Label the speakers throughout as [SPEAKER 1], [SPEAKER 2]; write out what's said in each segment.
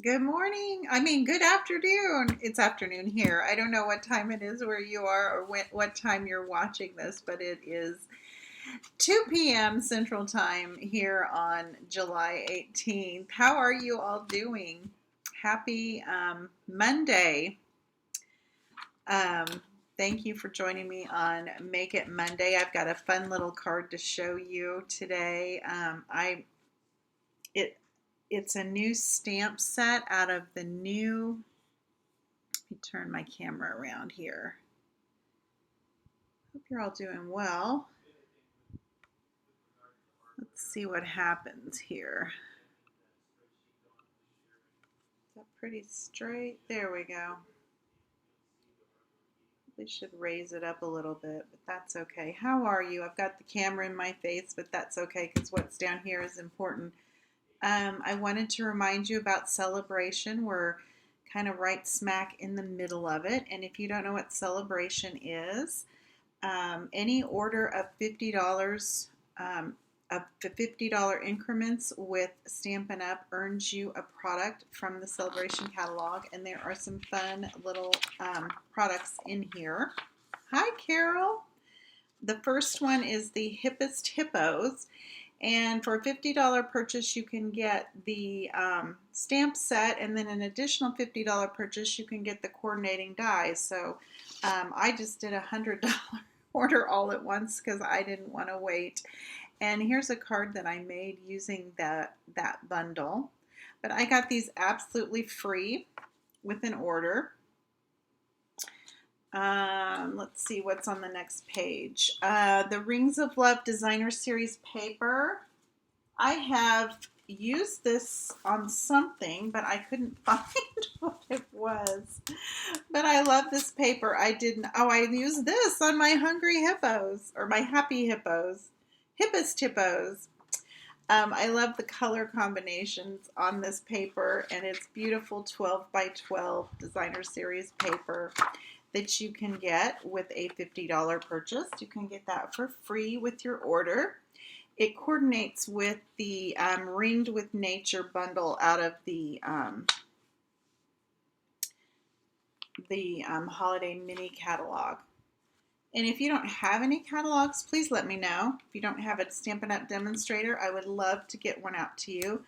[SPEAKER 1] Good morning. I mean, good afternoon. It's afternoon here. I don't know what time it is where you are or what time you're watching this, but it is 2 p.m. Central Time here on July 18th. How are you all doing? Happy Monday. Um, Thank you for joining me on Make It Monday. I've got a fun little card to show you today. It it's a new stamp set out of the new. Let me turn my camera around here. Hope you're all doing well. Let's see what happens here. Is that pretty straight? There we go. We should raise it up a little bit, but that's okay. How are you? I've got the camera in my face, but that's okay because what's down here is important. I wanted to remind you about celebration. We're kind of right smack in the middle of it. And if you don't know what celebration is, any order of $50 up to $50 increments with Stampin' Up! Earns you a product from the Celebration catalog, and there are some fun little products in here. Hi, Carol. The first one is the Hippest Hippos, and for a $50 purchase, you can get the stamp set, and then an additional $50 purchase, you can get the coordinating dies. So I just did a $100 order all at once because I didn't want to wait. And here's a card that I made using that bundle. But I got these absolutely free with an order. Let's see what's on the next page. The Rings of Love Designer Series paper. I have used this on something, but I couldn't find what it was. But I love this paper. I used this on my Hungry Hippos, or my Happy Hippos. Hippest Hippos. I love the color combinations on this paper, and it's beautiful 12 by 12 designer series paper that you can get with a $50 purchase. You can get that for free with your order. It coordinates with the Ringed with Nature bundle out of the holiday mini catalog. And if you don't have any catalogs, please let me know. If you don't have a Stampin' Up! Demonstrator, I would love to get one out to you.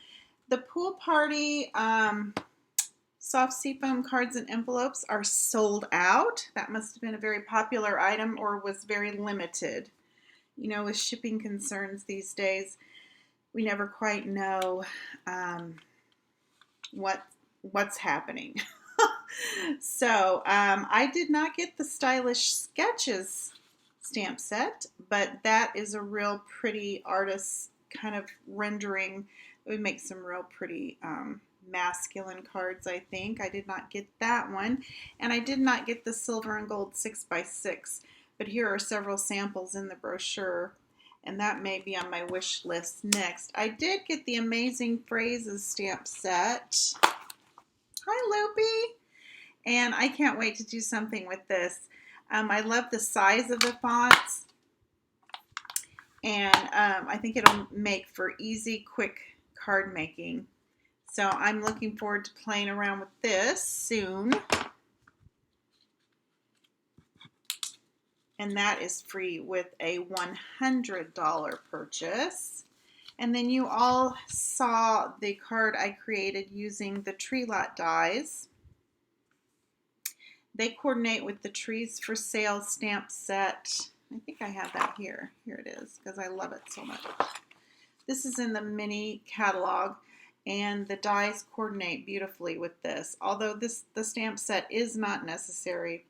[SPEAKER 1] The Pool Party soft seafoam cards and envelopes are sold out. That must have been a very popular item or was very limited. You know, with shipping concerns these days, we never quite know what's happening. So I did not get the Stylish Sketches stamp set, but that is a real pretty artist kind of rendering. It would make some real pretty masculine cards, I think. I did not get that one. And I did not get the silver and gold 6x6, but here are several samples in the brochure, and that may be on my wish list next. I did get the Amazing Phrases stamp set. Hi, Loopy. And I can't wait to do something with this. I love the size of the fonts, and I think it'll make for easy, quick card making. So I'm looking forward to playing around with this soon. And that is free with a $100 purchase. And then you all saw the card I created using the Tree Lot dies. They coordinate with the Trees for Sale stamp set. I think I have that here. Here it is, because I love it so much. This is in the mini catalog, and the dies coordinate beautifully with this. Although the stamp set is not necessary,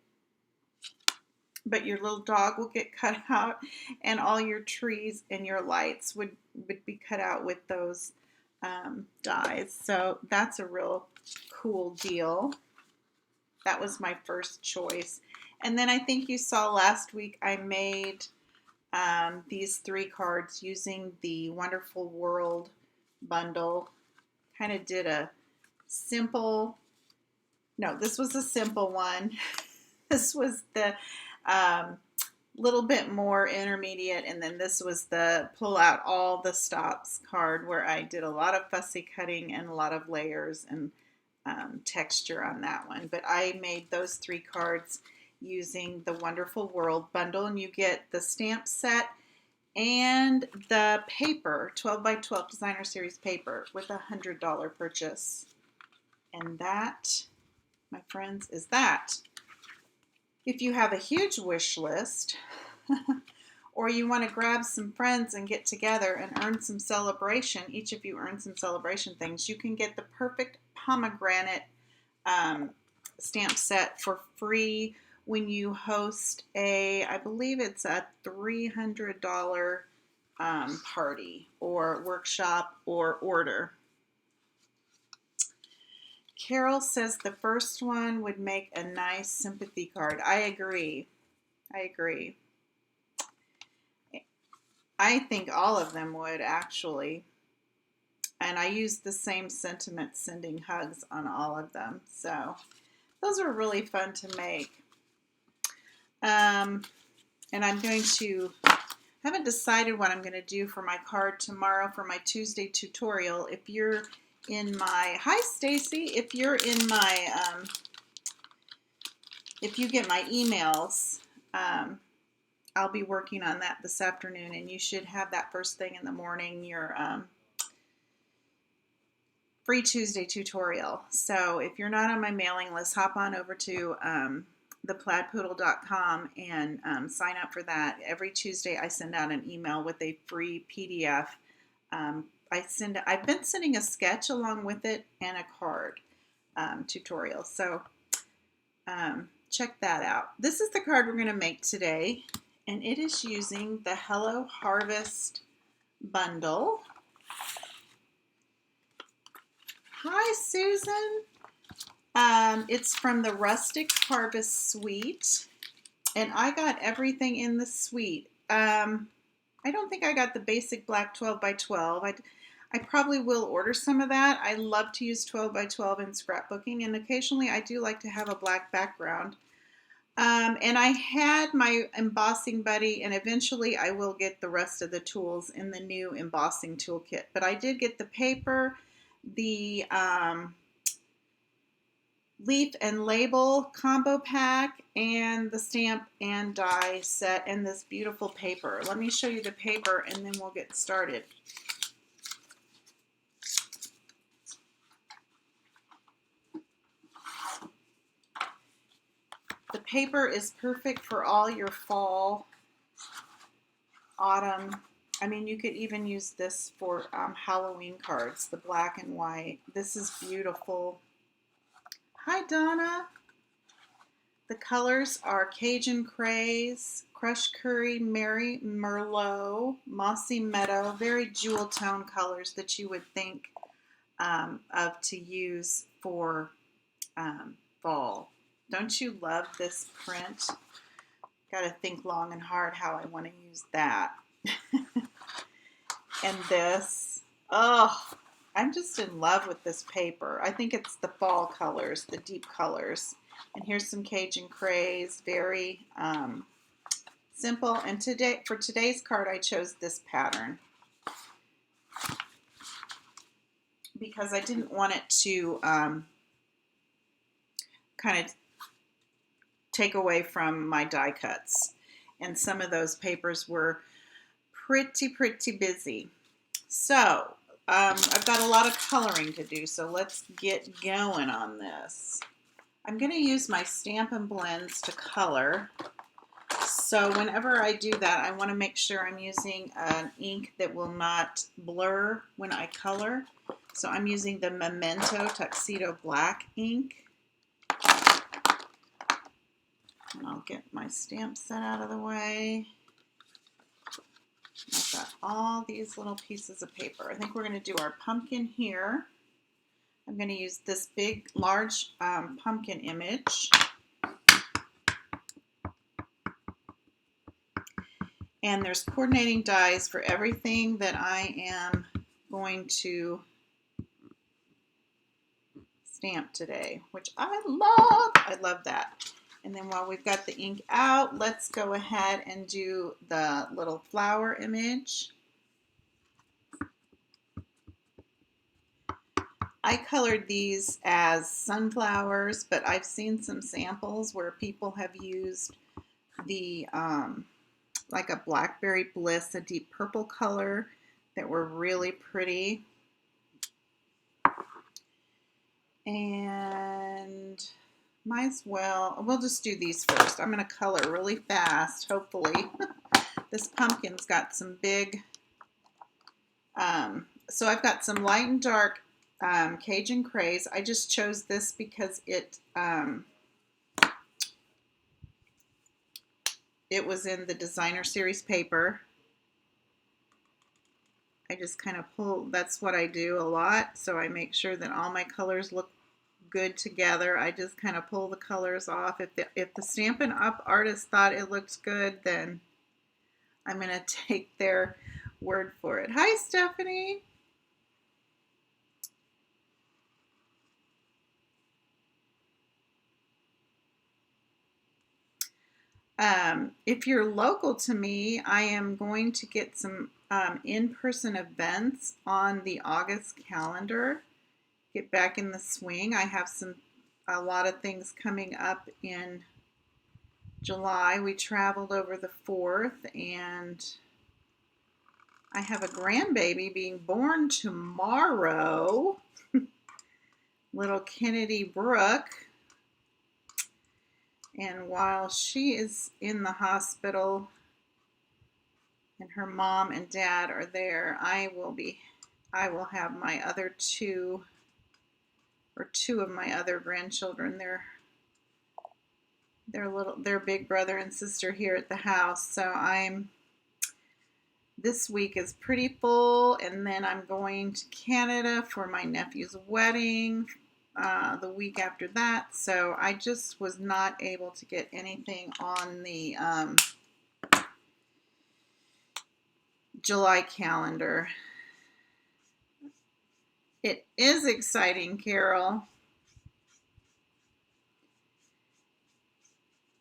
[SPEAKER 1] but your little dog will get cut out, and all your trees and your lights would be cut out with those dies. So that's a real cool deal. That was my first choice. And then I think you saw last week I made these 3 cards using the Wonderful World bundle. Kind of did a simple, no, this was a simple one. This was the little bit more intermediate, and then this was the pull out all the stops card where I did a lot of fussy cutting and a lot of layers, and texture on that one. But I made those 3 cards using the Wonderful World bundle, and you get the stamp set and the paper, 12 by 12 designer series paper, with a $100 purchase. And that, my friends, is that. If you have a huge wish list, or you want to grab some friends and get together and earn some celebration, each of you earn some celebration things, you can get the perfect pomegranate stamp set for free when you host I believe it's a $300 party or workshop or order. Carol says the first one would make a nice sympathy card. I agree. I think all of them would, actually. And I used the same sentiment, sending hugs, on all of them. So those are really fun to make. And I'm going to, haven't decided what I'm going to do for my card tomorrow for my Tuesday tutorial. If you're in my, hi Stacy, if you're in my, if you get my emails, I'll be working on that this afternoon, and you should have that first thing in the morning, your free tutorial. So if you're not on my mailing list, hop on over to theplaidpoodle.com and sign up for that. Every Tuesday I send out an email with a free PDF. I've been sending a sketch along with it and a card tutorial. So check that out. This is the card we're going to make today, and it is using the Hello Harvest bundle. Hi, Susan. It's from the Rustic Harvest Suite, and I got everything in the suite. I don't think I got the basic black 12 by 12. I probably will order some of that. I love to use 12 by 12 in scrapbooking, and occasionally I do like to have a black background. And I had my embossing buddy, and eventually I will get the rest of the tools in the new embossing toolkit. But I did get the paper, the leaf and label combo pack, and the stamp and die set, and this beautiful paper. Let me show you the paper, and then we'll get started. The paper is perfect for all your fall, autumn. I mean, you could even use this for Halloween cards, the black and white. This is beautiful. Hi, Donna. The colors are Cajun Craze, Crushed Curry, Merry Merlot, Mossy Meadow, very jewel tone colors that you would think of to use for fall. Don't you love this print? Got to think long and hard how I want to use that. And this, oh, I'm just in love with this paper. I think it's the fall colors, the deep colors. And here's some Cajun Craze, very simple. And for today's card, I chose this pattern because I didn't want it to kind of take away from my die cuts, and some of those papers were pretty busy. So I've got a lot of coloring to do, so let's get going on this. I'm going to use my Stampin' Blends to color. So whenever I do that, I want to make sure I'm using an ink that will not blur when I color. So I'm using the Memento Tuxedo Black ink. And I'll get my stamp set out of the way. I've got all these little pieces of paper. I think we're going to do our pumpkin here. I'm going to use this big, large pumpkin image. And there's coordinating dies for everything that I am going to stamp today, which I love. I love that. And then while we've got the ink out, let's go ahead and do the little flower image. I colored these as sunflowers, but I've seen some samples where people have used the like a Blackberry Bliss, a deep purple color that were really pretty. And might as well, we'll just do these first. I'm going to color really fast, hopefully. This pumpkin's got some big, so I've got some light and dark Cajun Craze. I just chose this because it was in the designer series paper. I just kind of pull, that's what I do a lot, so I make sure that all my colors look good together. I just kind of pull the colors off. If the Stampin' Up! Artist thought it looked good, then I'm going to take their word for it. Hi, Stephanie. If you're local to me, I am going to get some in-person events on the August calendar. Get back in the swing. I have a lot of things coming up in July. We traveled over the 4th, and I have a grandbaby being born tomorrow. Little Kennedy Brooke. And while she is in the hospital and her mom and dad are there, I will have my other two of my other grandchildren. Their big brother and sister here at the house. So this week is pretty full, and then I'm going to Canada for my nephew's wedding the week after that. So I just was not able to get anything on the July calendar. It is exciting, Carol.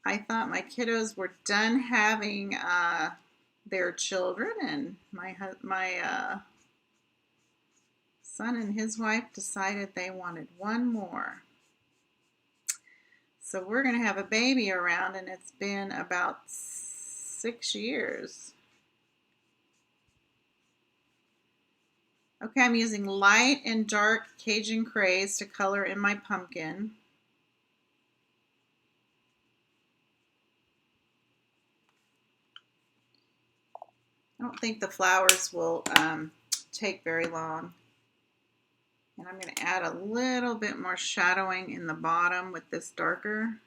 [SPEAKER 1] I thought my kiddos were done having their children, and my son and his wife decided they wanted one more. So we're going to have a baby around, and it's been about 6 years. Okay, I'm using light and dark Cajun Craze to color in my pumpkin. I don't think the flowers will take very long. And I'm going to add a little bit more shadowing in the bottom with this darker.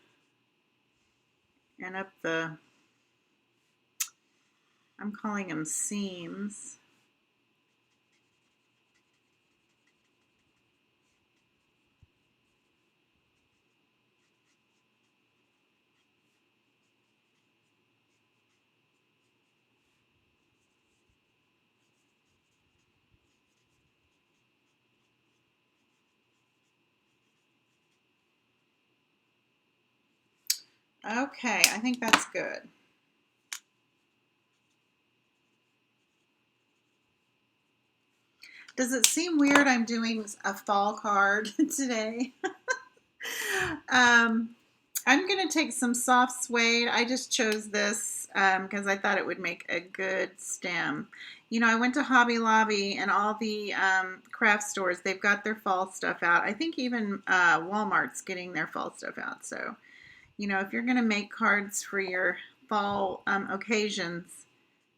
[SPEAKER 1] And up I'm calling them seams. Okay, I think that's good. Does it seem weird I'm doing a fall card today? I'm going to take some soft suede. I just chose this because I thought it would make a good stem. You know, I went to Hobby Lobby, and all the craft stores, they've got their fall stuff out. I think even Walmart's getting their fall stuff out. So, you know, if you're going to make cards for your fall occasions,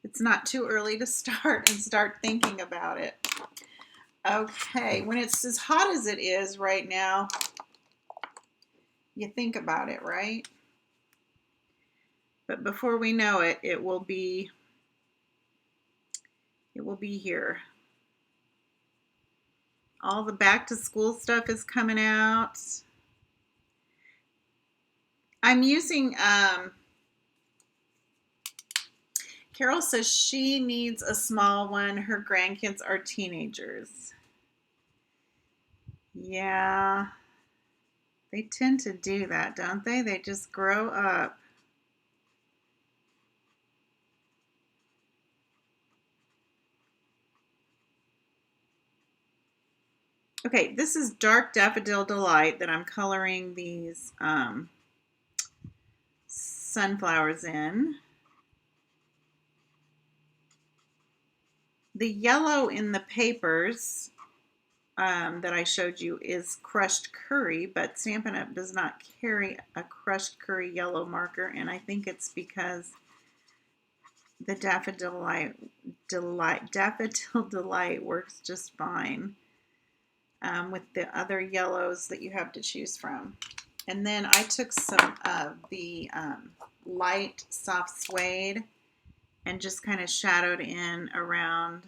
[SPEAKER 1] it's not too early to start thinking about it. Okay, when it's as hot as it is right now, you think about it, right? But before we know it, it will be here. All the back to school stuff is coming out. I'm using, Carol says she needs a small one. Her grandkids are teenagers. Yeah, they tend to do that, don't they? They just grow up. Okay, this is Dark Daffodil Delight that I'm coloring these sunflowers in. The yellow in the papers that I showed you is crushed curry, but Stampin' Up! Does not carry a crushed curry yellow marker, and I think it's because the Daffodil Delight works just fine with the other yellows that you have to choose from. And then I took some of the light soft suede and just kind of shadowed in around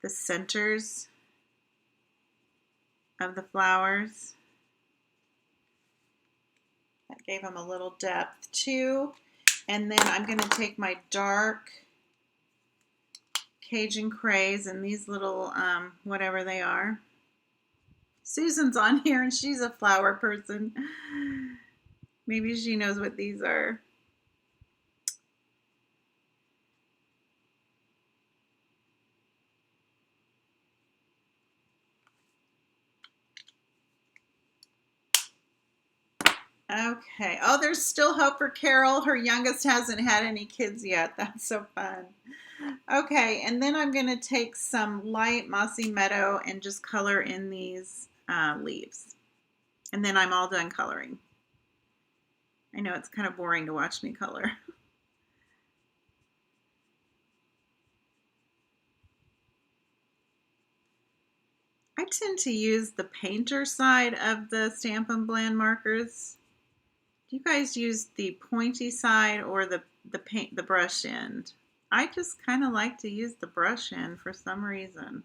[SPEAKER 1] the centers of the flowers. That gave them a little depth too. And then I'm going to take my dark Cajun Craze and these little, whatever they are. Susan's on here and she's a flower person. Maybe she knows what these are. Okay. Oh, there's still hope for Carol. Her youngest hasn't had any kids yet. That's so fun. Okay, and then I'm going to take some light Mossy Meadow and just color in these leaves. And then I'm all done coloring. I know it's kind of boring to watch me color. I tend to use the painter side of the Stampin' Blend markers. Do you guys use the pointy side or the brush end? I just kind of like to use the brush end for some reason.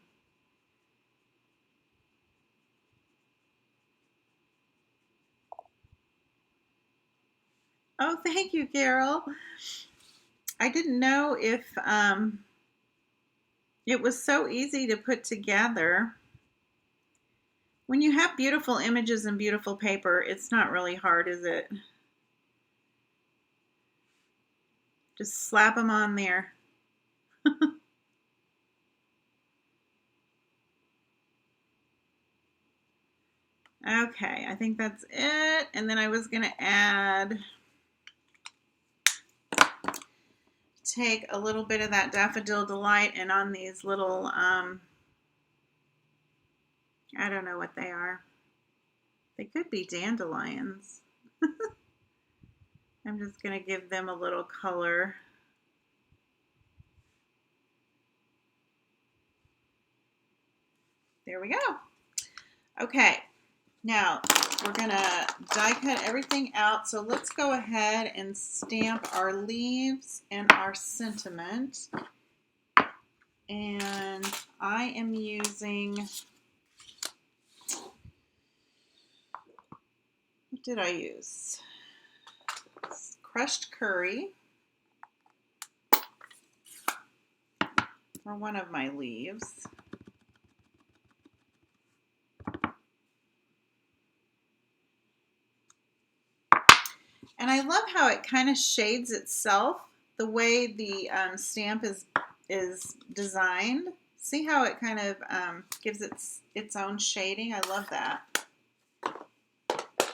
[SPEAKER 1] Oh, thank you, Carol. I didn't know if it was so easy to put together. When you have beautiful images and beautiful paper, it's not really hard, is it? Just slap them on there. Okay, I think that's it. And then I was going to take a little bit of that Daffodil Delight and on these little, I don't know what they are. They could be dandelions. I'm just going to give them a little color. There we go. Okay, now we're going to die cut everything out. So let's go ahead and stamp our leaves and our sentiment. And I am using, what did I use? Crushed curry for one of my leaves. And I love how it kind of shades itself, the way the stamp is designed. See how it kind of gives its own shading? I love that.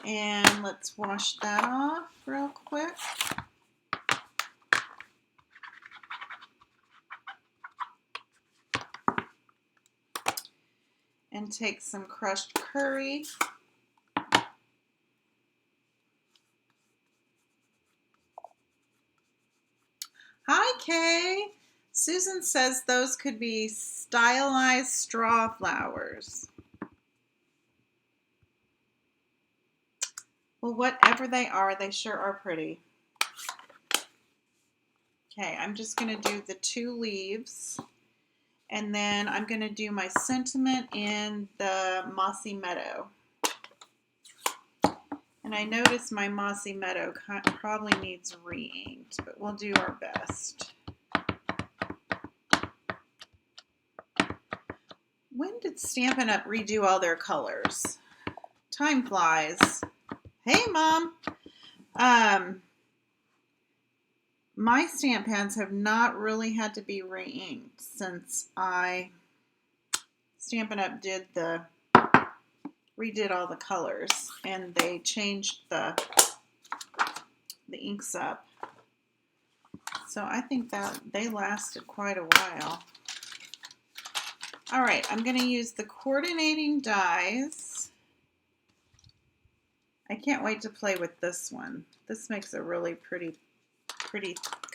[SPEAKER 1] And let's wash that off real quick. And take some crushed curry. Hi, Kay. Susan says those could be stylized straw flowers. Well, whatever they are, they sure are pretty. Okay, I'm just going to do the two leaves. And then I'm going to do my sentiment in the Mossy Meadow. And I notice my Mossy Meadow probably needs re-inked, but we'll do our best. When did Stampin' Up! Redo all their colors? Time flies. Hey, Mom. My stamp pads have not really had to be re-inked since I Stampin' Up! Redid all the colors, and they changed the inks up. So I think that they lasted quite a while. All right, I'm going to use the coordinating dies. I can't wait to play with this one. This makes a really pretty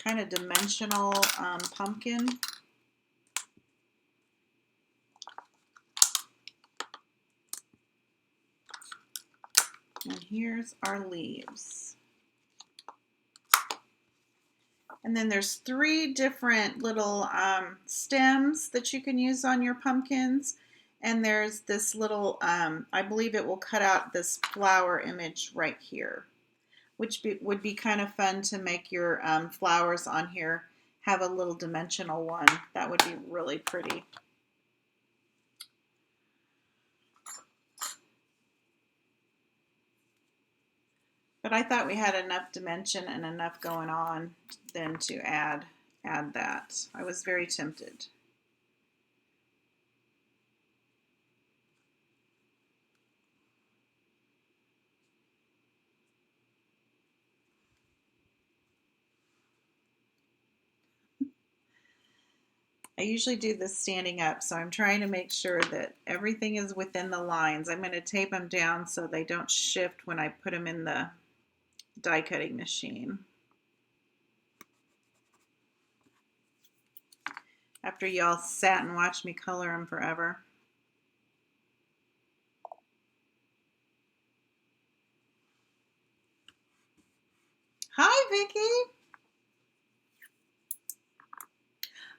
[SPEAKER 1] kind of dimensional pumpkin. And here's our leaves. And then there's 3 different little stems that you can use on your pumpkins. And there's this little, I believe it will cut out this flower image right here, which would be kind of fun to make your flowers on here have a little dimensional one. That would be really pretty. But I thought we had enough dimension and enough going on then to add that. I was very tempted. I usually do this standing up, so I'm trying to make sure that everything is within the lines. I'm going to tape them down so they don't shift when I put them in the die cutting machine. After y'all sat and watched me color them forever. Hi, Vicki.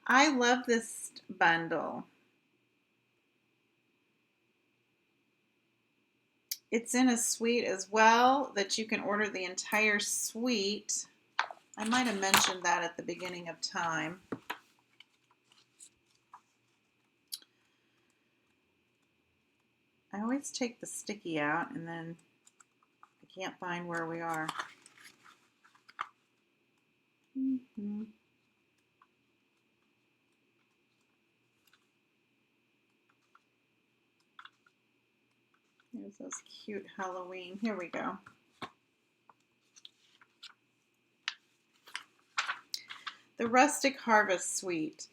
[SPEAKER 1] I love this bundle. It's in a suite as well that you can order the entire suite. I might have mentioned that at the beginning of time. I always take the sticky out and then I can't find where we are. There's those cute Halloween. Here we go. The Rustic Harvest Suite.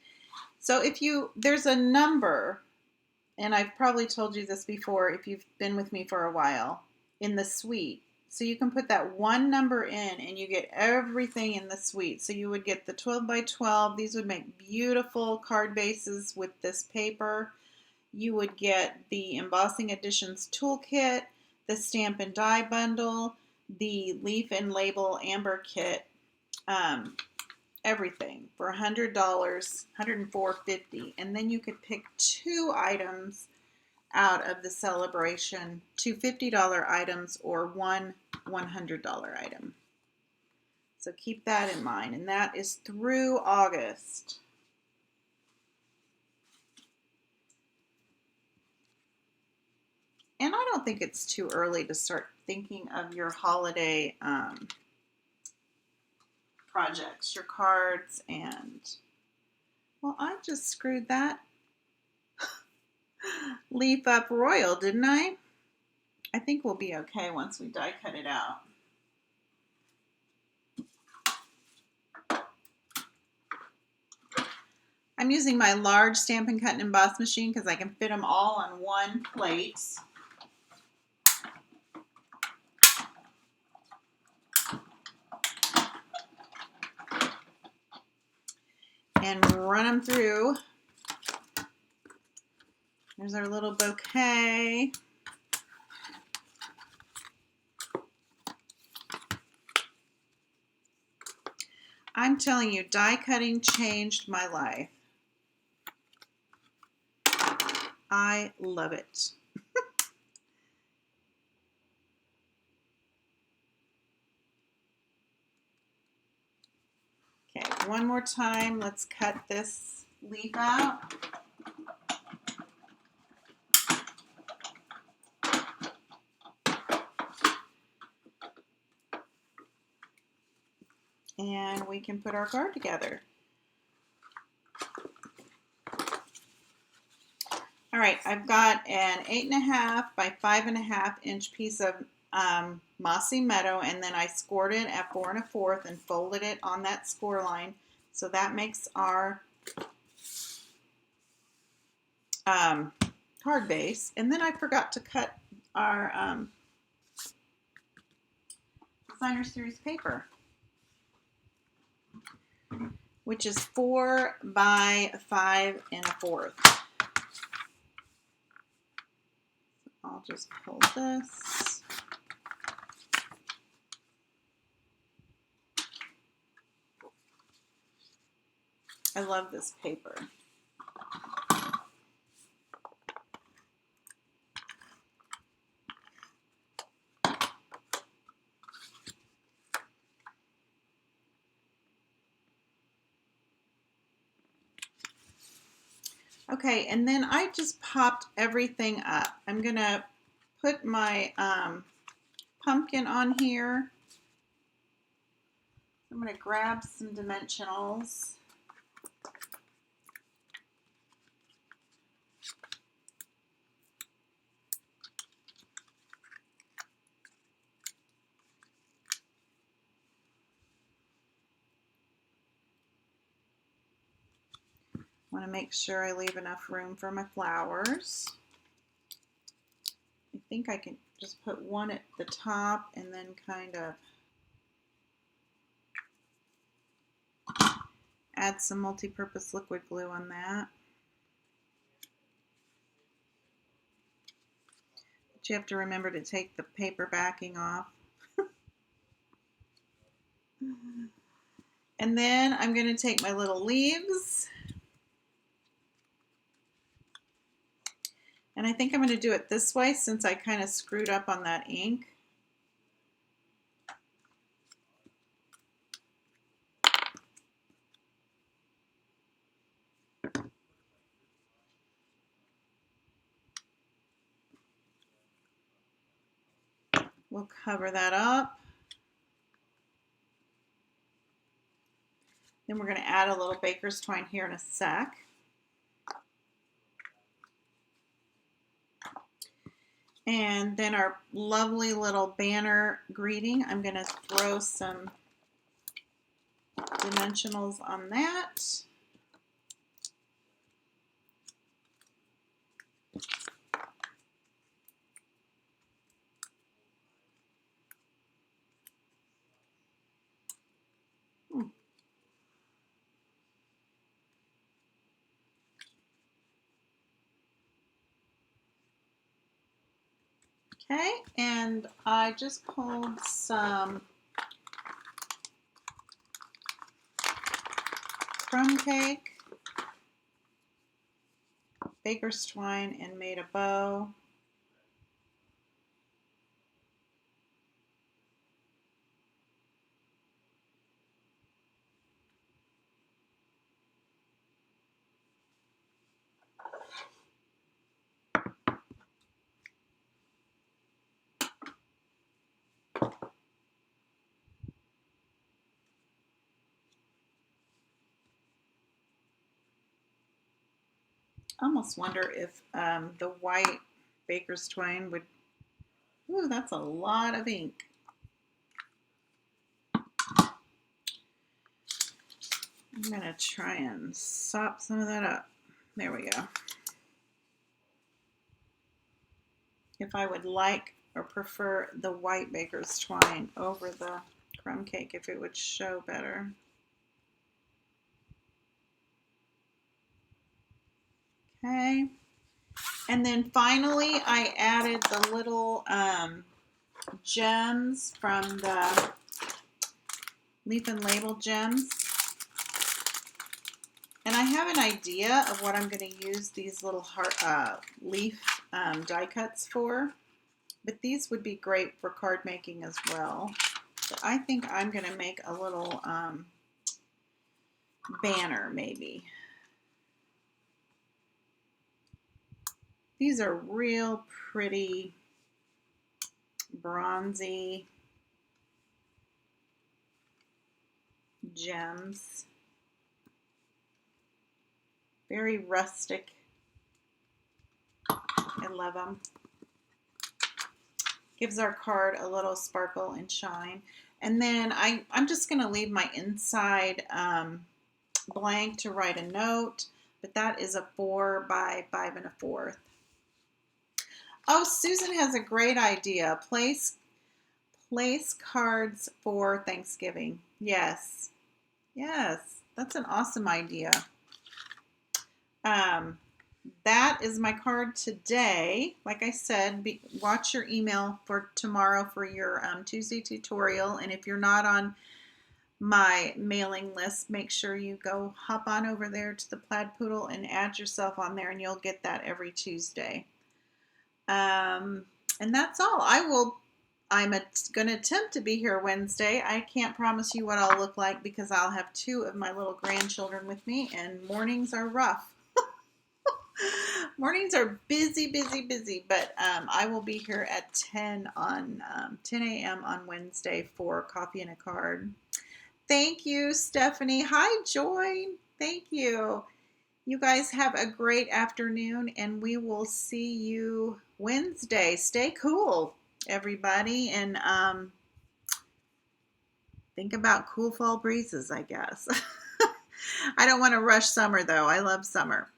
[SPEAKER 1] So there's a number, and I've probably told you this before if you've been with me for a while, in the suite. So you can put that one number in and you get everything in the suite. So you would get the 12 by 12. These would make beautiful card bases with this paper. You would get the Embossing Editions Toolkit, the Stamp and Die Bundle, the Leaf and Label Amber Kit, everything for $100, $104.50. And then you could pick 2 items out of the celebration, 2 $50 items or 1 $100 item. So keep that in mind. And that is through August. And I don't think it's too early to start thinking of your holiday projects, your cards, and, well, I just screwed that leaf up royal, didn't I? I think we'll be okay once we die cut it out. I'm using my large Stampin' Cut and Emboss machine because I can fit them all on one plate. And run them through. There's our little bouquet. I'm telling you, die cutting changed my life. I love it. Okay, one more time. Let's cut this leaf out. And we can put our card together. All right, I've got an 8.5 by 5.5 inch piece of mossy meadow, and then I scored it at 4 1/4 and folded it on that score line. So that makes our card base. And then I forgot to cut our Designer Series paper, which is 4 by 5 1/4. I'll just pull this. I love this paper. Okay, and then I just popped everything up. I'm going to put my pumpkin on here. I'm going to grab some dimensionals. I want to make sure I leave enough room for my flowers. I think I can just put one at the top and then kind of add some multi-purpose liquid glue on that. But you have to remember to take the paper backing off. And then I'm going to take my little leaves, and I think I'm going to do it this way since I kind of screwed up on that ink. We'll cover that up. Then we're going to add a little baker's twine here in a sec. And then our lovely little banner greeting, I'm going to throw some dimensionals on that. Okay, and I just pulled some crumb cake, baker's twine, and made a bow. I almost wonder if the white baker's twine would, ooh, that's a lot of ink. I'm going to try and sop some of that up. There we go. If I would like or prefer the white baker's twine over the crumb cake, if it would show better. Okay. And then finally, I added the little gems from the Leaf and Label gems. And I have an idea of what I'm going to use these little heart, leaf die cuts for. But these would be great for card making as well. But I think I'm going to make a little banner maybe. These are real pretty bronzy gems. Very rustic. I love them. Gives our card a little sparkle and shine. And then I'm just going to leave my inside blank to write a note, but that is a 4 by 5 1/4. Oh, Susan has a great idea. Place cards for Thanksgiving. Yes. Yes. That's an awesome idea. That is my card today. Like I said, watch your email for tomorrow for your Tuesday tutorial. And if you're not on my mailing list, make sure you go hop on over there to the Plaid Poodle and add yourself on there, and you'll get that every Tuesday. And that's all. I'm going to attempt to be here Wednesday. I can't promise you what I'll look like because I'll have 2 of my little grandchildren with me, and mornings are rough. Mornings are busy, but I will be here at 10 a.m. on Wednesday for Coffee and a Card. Thank you, Stephanie. Hi, Joy. Thank you. You guys have a great afternoon, and we will see you Wednesday. Stay cool, everybody, and think about cool fall breezes, I guess. I don't want to rush summer, though. I love summer.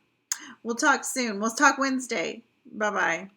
[SPEAKER 1] We'll talk soon. We'll talk Wednesday. Bye-bye.